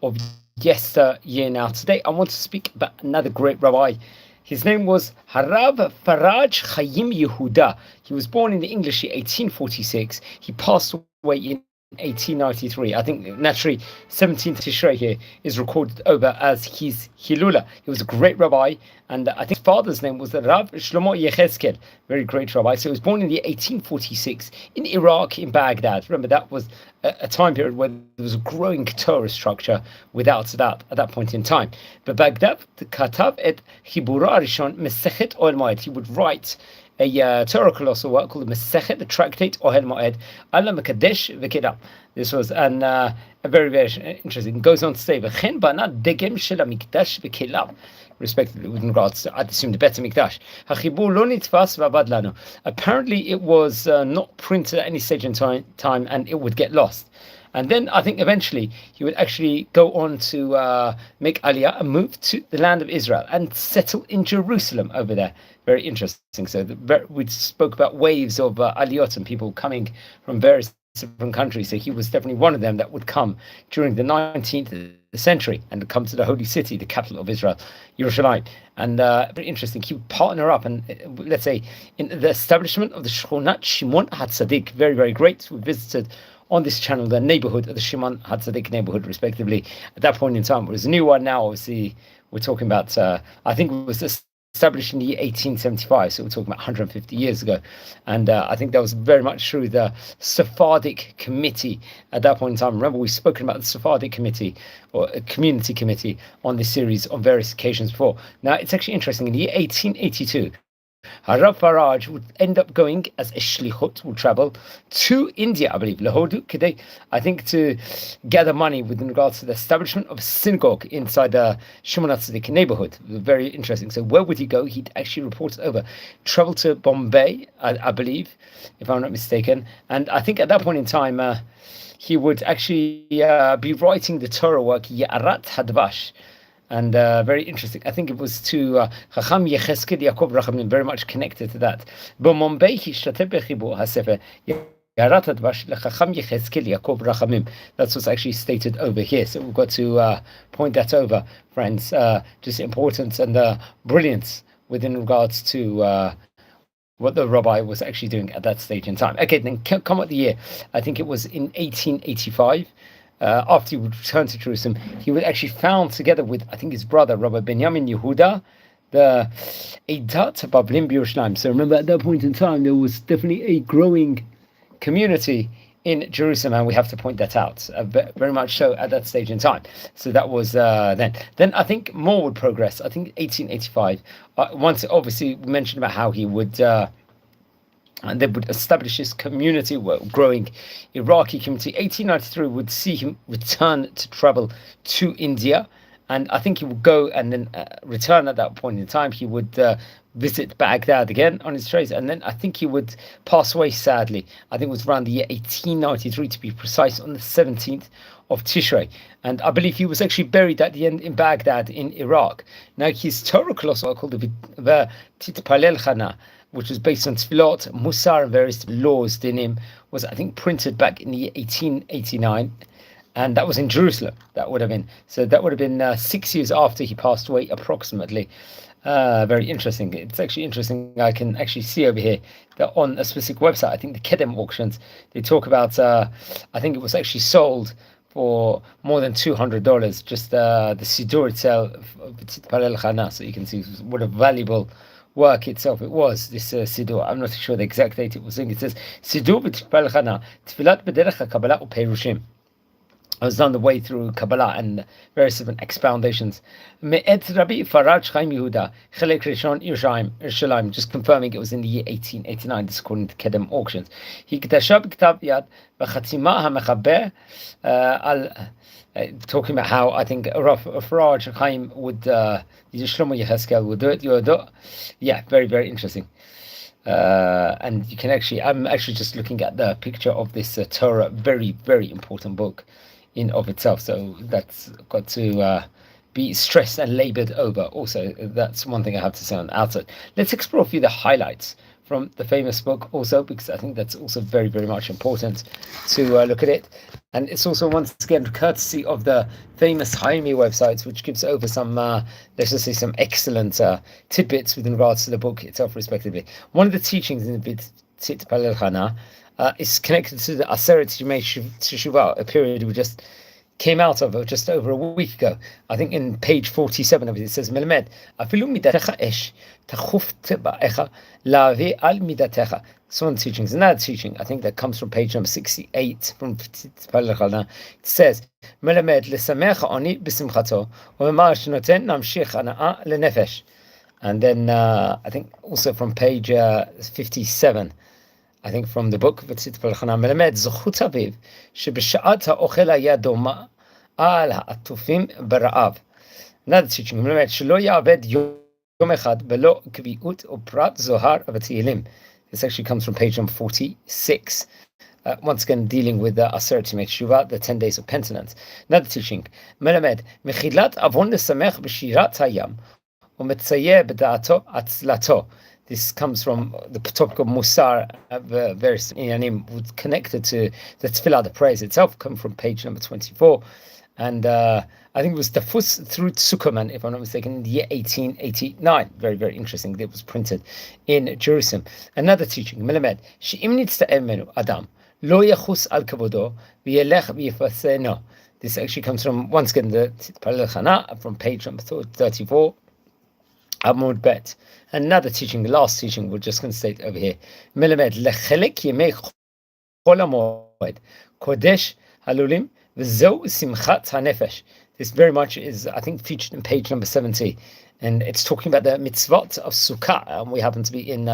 of yesteryear. Now, today I want to speak about another great rabbi. His name was Rabbi Farage Haim Yehuda. He was born in the English year 1846. He passed away in 1893. I think naturally 17th Tishrei here is recorded over as his Hilula. He was a great rabbi, and I think his father's name was the Rav Shlomo Yechezkel, very great rabbi. So he was born in the year 1846 in Iraq, in Baghdad. Remember, that was a time period where there was a growing Torah structure without that at that point in time. But Baghdad, Katav et Chibura Rishon Mesechet Oel Moed. He would write a Torah colossal work called the Masechet, the Tractate Ohel Moed, Ala Mekadesh V'Kedam. This was a very, very interesting. It goes on to say, V'chen bana degem shel hamikdash v'kelav, respectively, with regards to, I'd assume, the Beit HaMikdash. Hachibur lo nitfas v'avad lanu. Apparently, it was not printed at any stage in time, and it would get lost. And then I think eventually he would actually go on to make Aliyah and move to the land of Israel and settle in Jerusalem over there. Very interesting. So we spoke about waves of Aliyot and people coming from various different countries. So he was definitely one of them that would come during the 19th century and come to the holy city, the capital of Israel, Yerushalayim. And very interesting. He would partner up and let's say in the establishment of the Shechonat Shimon HaTzadik. Very, very great. We visited on this channel the neighborhood of the Shimon HaTzadik neighborhood, respectively, at that point in time. It was a new one now. Obviously, we're talking about, I think it was established in the year 1875, so we're talking about 150 years ago. And I think that was very much through the Sephardic committee at that point in time. Remember, we've spoken about the Sephardic committee or a community committee on this series on various occasions before. Now, it's actually interesting. In the year 1882, Rabbi Farage would end up going as a shlichut, would travel to India, I believe, Lahodu, Kidei, I think, to gather money with regards to the establishment of a synagogue inside the Shimon HaTzadik neighborhood. Very interesting. So where would he go? He'd actually report over, travel to Bombay, I believe, if I'm not mistaken. And I think at that point in time, he would actually be writing the Torah work, Ya'arat Hadvash. And very interesting. I think it was to Chacham Yechezkel Yaakov Rachamim, very much connected to that. Bombay Hishtateh bechibur hasefer Ya'arat Hadvash leChacham Yechezkel Yaakov Rachamim. That's what's actually stated over here. So we've got to point that over, friends. Just importance and brilliance within regards to what the rabbi was actually doing at that stage in time. Okay, then come up the year. I think it was in 1885. After he would return to Jerusalem, he was actually found together with, I think, his brother, Rabbi Benjamin Yehuda, the Eidat Bablim B'Yerushalayim. So remember, at that point in time, there was definitely a growing community in Jerusalem, and we have to point that out, very much so at that stage in time. So that was then. Then I think more would progress. I think 1885, once obviously we mentioned about how he would... and they would establish this community, growing Iraqi community. 1893 would see him return to travel to India. And I think he would go and then return at that point in time. He would visit Baghdad again on his travels. And then I think he would pass away, sadly. I think it was around the year 1893, to be precise, on the 17th of Tishrei. And I believe he was actually buried at the end in Baghdad in Iraq. Now, his Torah colossal called the Titpalel Chana, which was based on Tfilot, Musar, and various laws, dinim, was, I think, printed back in the year 1889. And that was in Jerusalem. That would have been 6 years after he passed away, approximately. Very interesting. It's actually interesting. I can actually see over here that on a specific website, I think the Kedem auctions, they talk about, I think it was actually sold for more than $200, just the Siddur itself, so you can see what a valuable work itself it was, this Siddur. I'm not sure the exact date it was in. It says, Siddur v'tipal chana, tfilat b'derech ha-kabbalah u'peirushim. I was on the way through Kabbalah and various different expoundations. Me'et Rabbi Farage Haim Yehuda, Chelek Rishon Yerushalayim, just confirming it was in the year 1889, this according to Kedem auctions. Hikdasha b'ktav yad v'chatzima ha-mechaber talking about how I think Rabbi Farage Haim would, Shlomo Yechezkel would do it. Yeah, very, very interesting. And you can actually, I'm actually just looking at the picture of this Torah, very, very important book in of itself. So that's got to be stressed and labored over. Also, that's one thing I have to say on the outset. Let's explore a few of the highlights from the famous book also, because I think that's also very, very much important to look at it. And it's also, once again, courtesy of the famous Haim websites, which gives over some, let's just say, some excellent tidbits with regards to the book itself, respectively. One of the teachings in the Tzit Palel Chana is connected to the Aseret Yemei Teshuvah, a period we just came out of just over a week ago. I think in page 47 of it, it says, Melamed, afilu midatecha esh, tachuf teba'echa, la'avi al midatecha. So one teaching is another teaching, I think that comes from page number 68 from it says, Melamed, lesamech oni b'simchato, u'emar shenoten namshich ana'a lenefesh. And then I think also from page 57, I think from the book V'tzit Palchana Melamed Zochut Aviv Sheb'sha'at ha'ochel haya doma al ha'atufim bara'av. Another teaching Melamed Shelo ya'aved yom echad v'lo kvi'ut u'prat zohar v'teilim. This actually comes from page number 46. Once again, dealing with the Aseret Yemei Teshuvah, the 10 days of penitence. Another teaching Melamed Mechilat avon lesamech b'shirat hayam u'metzayer b'da'ato atzlato. This comes from the topic of Musar, various inyanim connected to the Tefillah, the praise itself, come from page number 24. And I think it was Tafus through Tzukaman, if I'm not mistaken, in the year 1889. Very, very interesting. It was printed in Jerusalem. Another teaching, Melamed, She'im nitzta'ev menu Adam, lo yachus al kavodo, v'yelech v'yifaseno. This actually comes from, once again, the Palel Chana, from page number 34. Amud Bet. Another teaching, the last teaching, we're just going to state over here. Melamed lechelek yemei chol hamoed kodesh halulim v'zeu simchat hanefesh. This very much is, I think, featured in page number 70, and it's talking about the mitzvot of Sukkah. And we happen to be in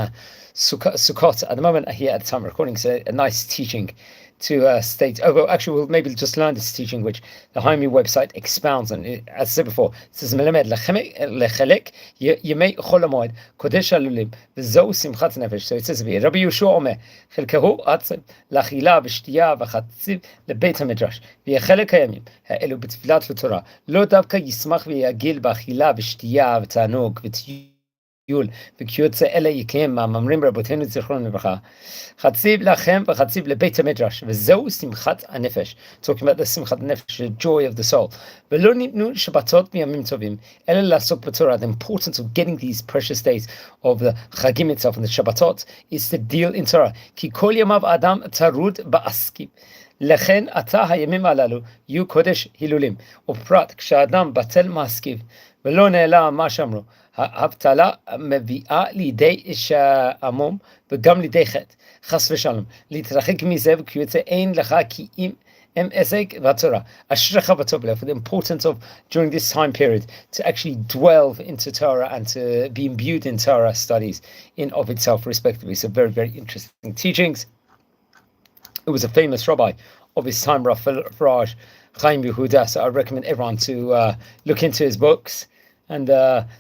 Sukkot at the moment here at the time of recording. So a nice teaching to state. Oh, well, actually, we'll maybe just learn this teaching, which the Haim website expounds on. As I said before, it says, Melamed lechelek yemei chol hamoed kodesh halulim v'zeu simchat nefesh. So it says here, Rabbi Yeshua omer, chelkehu atzim lachila v'shtiya v'chatziv lebeit hamidrash v'yechelek hayamim ha'elu b'tfilat l'torah lo davka yismach v'yagil b'achila v'shtiya v'tanug v'tiyul וכיוצא אלה יקיים מאמרים רבותינו זיכרונם לברכה חציב לכם וחציב לבית המדרש וזהו שמחת הנפש. Talking about the שמחת הנפש, the joy of the soul. ולא ניתנו שבתות מימים טובים אלא לעסוק בתורה. The importance of getting these precious days of the חגים itself and the שבתות is to deal in Torah. כי כל ימיו אדם טרוד בעסקים. לכן עתה הימים הללו יהיו קודש הילולים. ופרט כשאדם בטל מעסקיו ולא נעלה מה שאמרו, האבטלה מביאה לידי שעמום וגם לידי חטא, חס ושלום. להתרחק מזה וכיוצא אין לך כי אם עסק והתורה. אשריך וטוב לך. For the importance of, during this time period, to actually delve into Torah and to be imbued in Torah studies in of itself, respectively. So very, very interesting teachings. It was a famous rabbi of his time, Rabbi Farage Haim Yehuda. So I recommend everyone to look into his books. And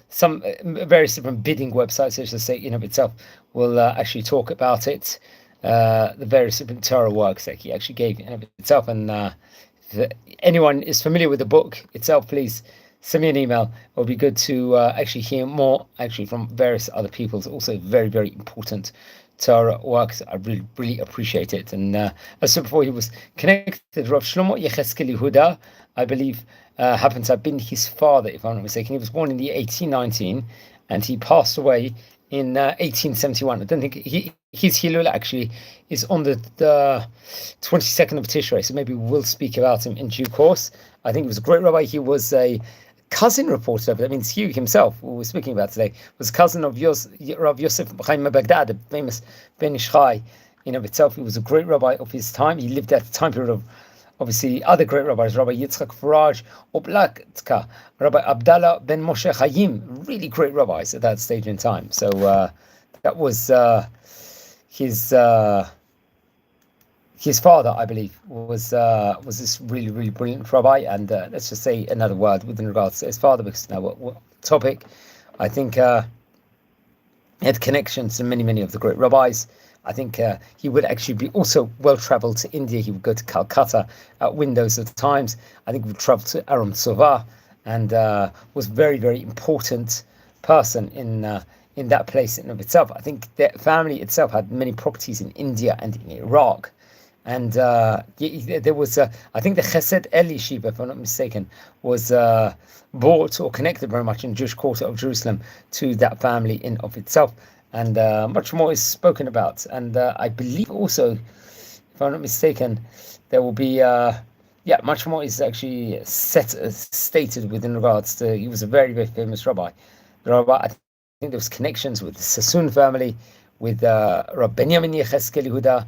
some various different bidding websites, I should say, in of itself, will actually talk about it. The various different Torah works that he actually gave in of itself. And if anyone is familiar with the book itself, please send me an email. It will be good to actually hear more actually from various other people's also very, very important Torah works. I really, really appreciate it. And as I said before, he was connected to Rav Shlomo Yecheskel Yehuda, I believe, happens to have been his father, if I'm not mistaken. He was born in the 1819 and he passed away in 1871. I don't think his Hilul actually is on the 22nd of Tishrei, so maybe we'll speak about him in due course. I think he was a great rabbi. He was a cousin reporter, that means Hugh himself, who we're speaking about today, was cousin of Rav Yosef Chaim Baghdad, the famous Ben Ish Chai. In of itself, he was a great rabbi of his time. He lived at the time period of, obviously, other great rabbis, Rabbi Yitzchak Farage Oplatka, Rabbi Abdallah ben Moshe Chaim, really great rabbis at that stage in time. So that was his father, I believe, was this really, really brilliant rabbi. And let's just say another word with regards to his father, because now what topic, I think he had connections to many, many of the great rabbis. I think he would actually be also well-traveled to India. He would go to Calcutta at windows of times. I think he would travel to Aram Sova and was very, very important person in in that place in of itself. I think their family itself had many properties in India and in Iraq. And there was, I think the Chesed Eli Shiva, if I'm not mistaken, was bought or connected very much in Jewish quarter of Jerusalem to that family in of itself. And much more is spoken about. And I believe also, if I'm not mistaken, there will be, much more is actually stated within regards to, he was a very, very famous rabbi. I think there was connections with the Sassoon family, with Rabbi Benjamin Yecheskel Yehuda,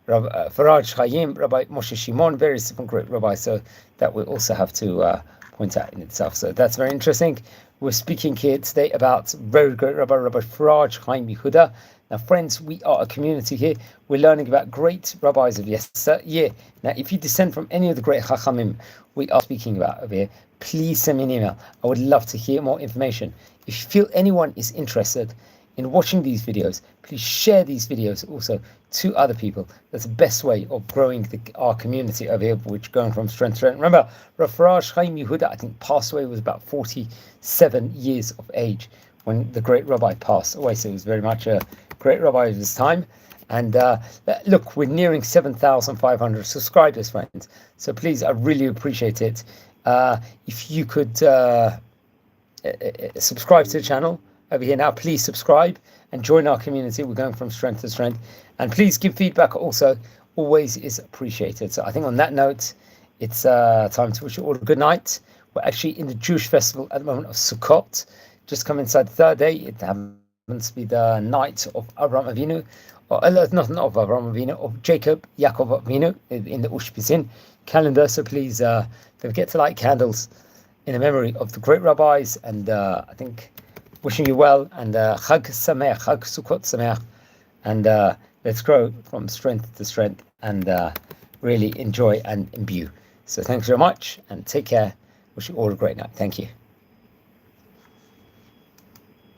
Rabbi Farage Haim, Rabbi Moshe Shimon, various different great rabbis. So that we also have to point out in itself. So that's very interesting. We're speaking here today about very great Rabbi Farage Haim Yehuda. Now, friends, we are a community here. We're learning about great rabbis of yesteryear. Now, if you descend from any of the great Chachamim we are speaking about over here, please send me an email. I would love to hear more information. If you feel anyone is interested in watching these videos, please share these videos also to other people. That's the best way of growing our community over here, which going from strength to strength. Remember, Rabbi Farage Haim Yehuda, I think, passed away, was about 47 years of age when the great rabbi passed away. So he was very much a great rabbi of his time. And look, we're nearing 7,500 subscribers, friends. So please, I really appreciate it. If you could subscribe to the channel over here now, please subscribe and join our community. We're going from strength to strength. And please give feedback also, always is appreciated. So I think on that note, it's time to wish you all a good night. We're actually in the Jewish festival at the moment of Sukkot, just come inside the third day. It happens to be the night of Avraham Avinu, or not of Avraham Avinu, of Jacob, Yaakov Avinu in the Ushpizin calendar. So please don't forget to light candles in the memory of the great rabbis. And I think wishing you well, and Chag Sameach, Chag Sukkot Sameach, and let's grow from strength to strength and really enjoy and imbue. So thanks very much and take care. Wish you all a great night. Thank you.